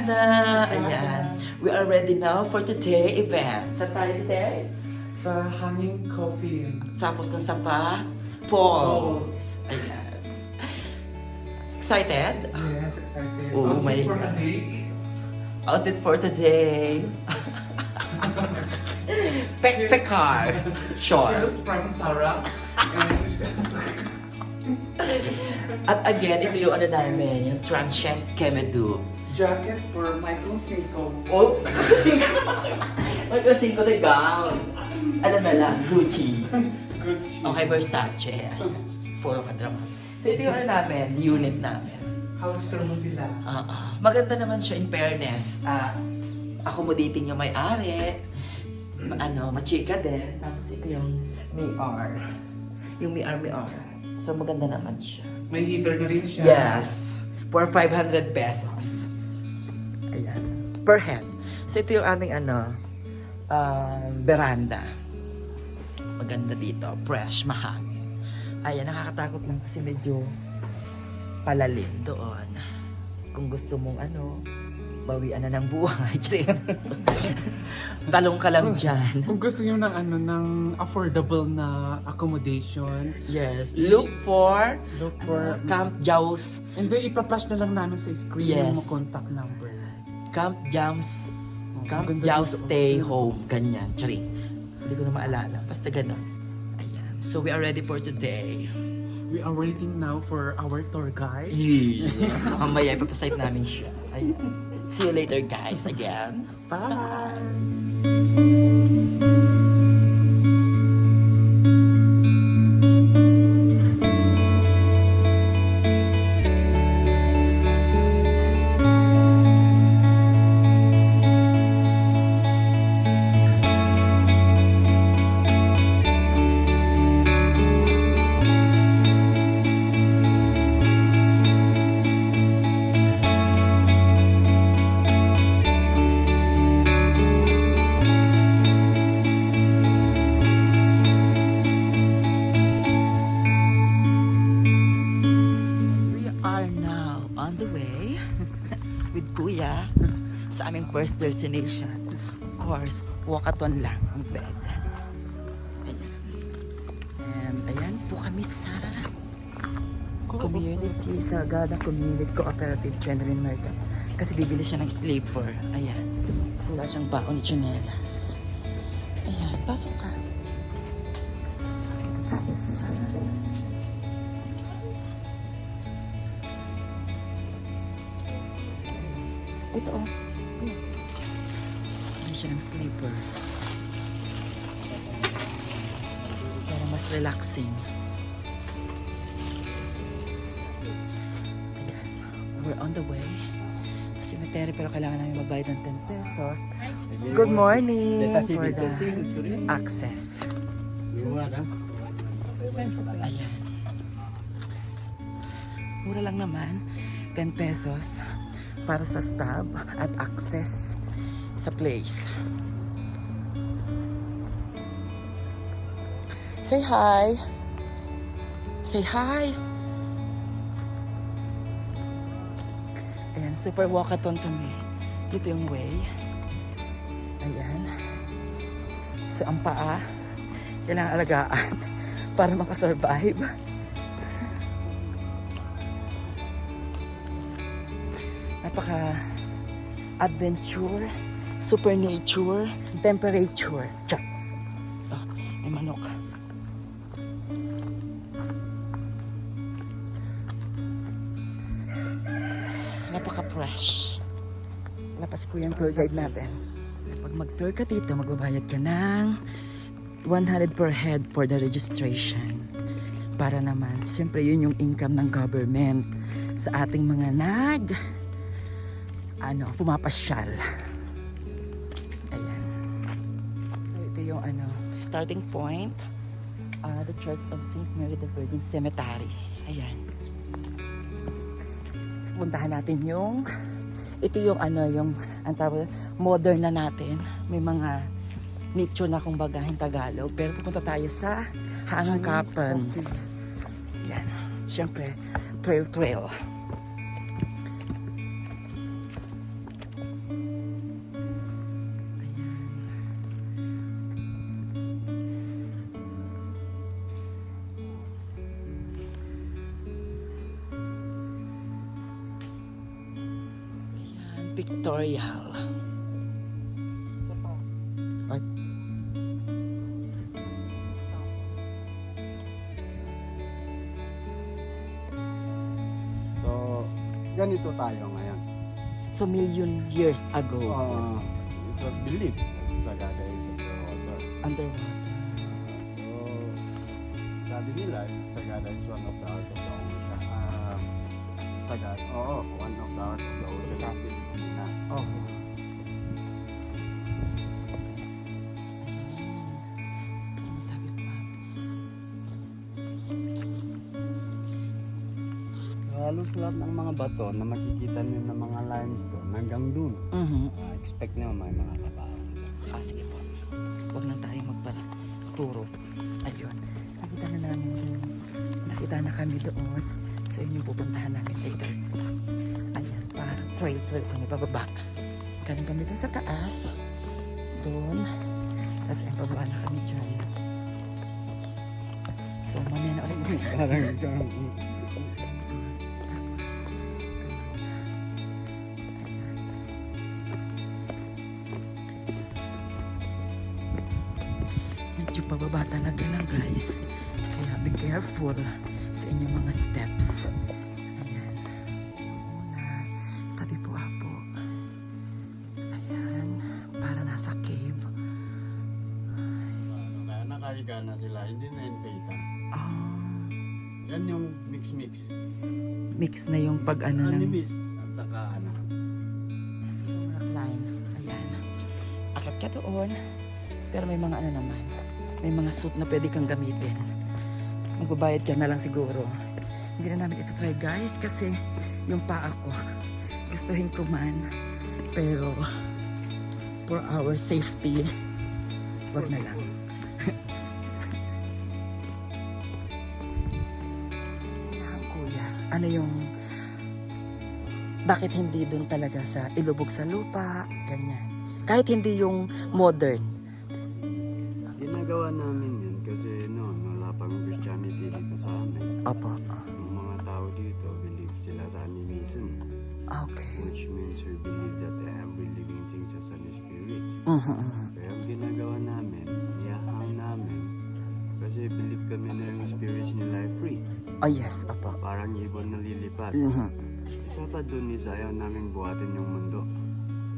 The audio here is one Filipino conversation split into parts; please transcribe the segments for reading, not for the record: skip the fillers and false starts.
Veranda. Ayan. We are ready now for today event. Saan tayo today? Sa Hanging Coffee. Tapos na sa pa? Falls. Ayan. Excited? Yes, excited. Oh my For God. today. Outfit for today. Pekpekar. Sure. Shoes from Sarah. At again, ito yung ano namin, yung Transient Kemedu. Jacket for Michael Cinco. Oh! Magkasin ko na gown. Ano na lang, Gucci. Gucci. Okay, Versace. Puro ka-drama. So ito yung ano namin, unit namin. House tour mo sila. Maganda naman siya in fairness. Accommodating yung may-ari. Machika din. Tapos ito yung may-ar. Yung may-ar. So maganda naman siya. May heater na rin siya. Yes. For 500 pesos. Ayan. Per head. So ito yung aming veranda. Maganda dito. Fresh, mahangin. Ayan, nakakatakot lang kasi medyo palalim doon. Kung gusto mong bawian na ng buhay. Talong ka lang dyan. Kung gusto niyo ng affordable na accommodation, Yes. Look for look for Camp Jaws. and then ipa-flash na lang namin sa screen Yes. yung contact number. Camp Jaws. Camp Maganda Jaws dito. Stay Home. Ganyan. Charing. Hindi ko na maalala. Basta ganun. Ayan. So we are ready for today. We are waiting now for our tour guide. Mamaya ipapasite namin siya. Ayan. See you later guys again. Bye! We are now on the way with Kuya sa aming first destination. Of course, walkathon lang ang bed. Ayan. And ayan po kami sa community, sa Gada Community Cooperative General Market. Kasi bibili siya ng sleeper. Ayan. Kasi wala siyang baon ni Chinelas. Ayan, pasok ka. Ito tayo sa... Ito oh. Bili siya ng sleeper. Para mas relaxing. Ayan. We're on the way. Cemetery pero kailangan namin magbayad ng 10 pesos. Good morning for the access. Ayan. Mura lang naman. 10 pesos para sa stub at access sa place. Say hi. Say hi. Ayan, super walkathon kami. Dito yung way. Ayan. So, ang paa, kailangan alagaan para makasurvive. Napaka-adventure, super nature, temperature. Tsak. Oh, may manok. Napaka-fresh. Lapas ko yung tour guide natin. Pag mag-tour ka dito, magbabayad ka ng 100 per head for the registration. Para naman, siyempre yun yung income ng government sa ating mga pumapasyal. Ayan. So ito yung starting point. The Church of St. Mary the Virgin Cemetery. Ayan. So, puntahan natin ito yung ang tawag, modern na natin. May mga nicho na kung bagahin Tagalog. Pero pupunta tayo sa Hanging Gardens. Yan. Siyempre, trail. pictorial. Ay. So, ganito tayo ngayon. So million years ago, It was believed that Sagada is underwater. underwater. So, sabi nila, Sagada is one of the heart of the ocean. Sagada, one of the heart of the ocean is Pinas. Oh. Sabi pa. Halos lahat ng mga bato na makikita niyo ng mga limestone hanggang dun. Expect nyo may mga trabaho. Sige po. Huwag na tayo magpaturo. Ayun. Nakita na namin yun. Nakita na kami doon. So yun yung pupuntahan namin later. Ayan. Parang trail kami pababa. Galing kami doon sa taas. Doon. Tapos ayun, pababa na kami dyan. So mamaya na ulit guys. Parang Tapos, medyo pababa talaga lang guys. Kaya be careful sa inyong mga steps. Ayan. Una, tabi po apo. Ayan. Para nasa cave. nakahiga na sila, hindi na yung data. Ah, Yan yung mix-mix. mix na yung pag ano ng Animist at saka ano. rock line. Ayan. Akat ka doon. Pero may mga ano naman. May mga suit na pwede kang gamitin. Magbabayad ka na lang siguro. Hindi na namin ito try guys kasi yung paa ko gustuhin ko man. Pero for our safety, wag na lang. Yan, kuya. Ano yung bakit hindi doon talaga sa ilubog sa lupa, ganyan. Kahit hindi yung modern. Ginagawa namin yun kasi noon wala pang Christianity dito sa amin. Opo. Yung mga tao dito believe sila sa animism, Okay. which means we believe that every living thing is an spirit. Kaya ang ginagawa namin, iyahang namin kasi believe kami na yung spirits nila ay free. Oh yes, opo. Parang ibon na lilipad. Isa pa dun is ayaw namin buhatin yung mundo.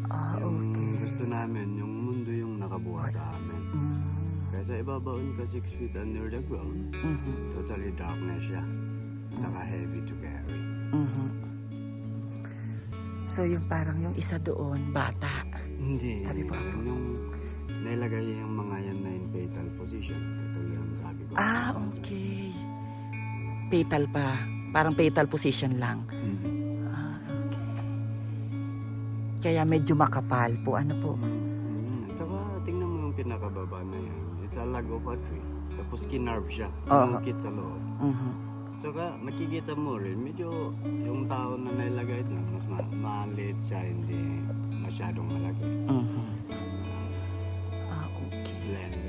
Ah, Yung okay. gusto namin, yung mundo yung nakabuhat sa amin. Kaya sa ibabaon ka 6 feet under the ground, totally darkness siya. At saka heavy to carry. So yung parang yung isa doon, bata. Hindi. Sabi po ako. Yung nailagay yung mga yan na in fetal position. Ito yung sabi ko. Ah, okay. Petal pa. Parang petal position lang. Mhm. Ah, okay. Kaya medyo makapal po. Ano po? At saka tingnan mo yung pinakababa na yan. It's a log of a tree. Tapos kinarve siya. Oo. Inungkit sa loob. Tsaka makikita mo rin, medyo yung tao na nailagay doon, mas maliit siya, hindi masyadong malaki. Ah, okay. Slender.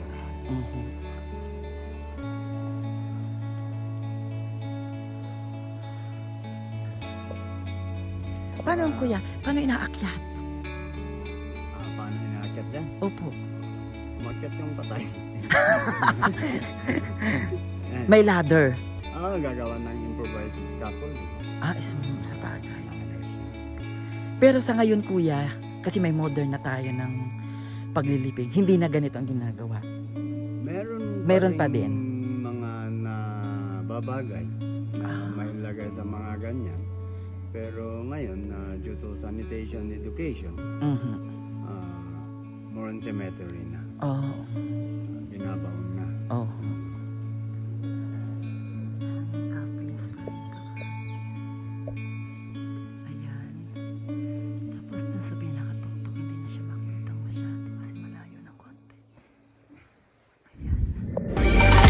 Paano ang kuya? Paano inaakyat? Paano inaakit yan? Opo. Umakyat yung patay. May ladder. Gagawa ng improvised scaffoldings. Ah, sa bagay. Pero sa ngayon kuya, kasi may modern na tayo ng pagliliping, hindi na ganito ang ginagawa. Meron pa ring din. mga nababagay na may lagay sa mga ganyan. Pero ngayon, due to sanitation education, more on cemetery na. Oh. Binabaon na. Oh. Ayan. Tapos dun sa pinakatugtog, hindi na siya makita masyado kasi malayo ng konti. Ayan.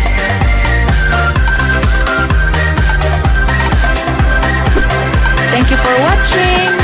Thank you for watching!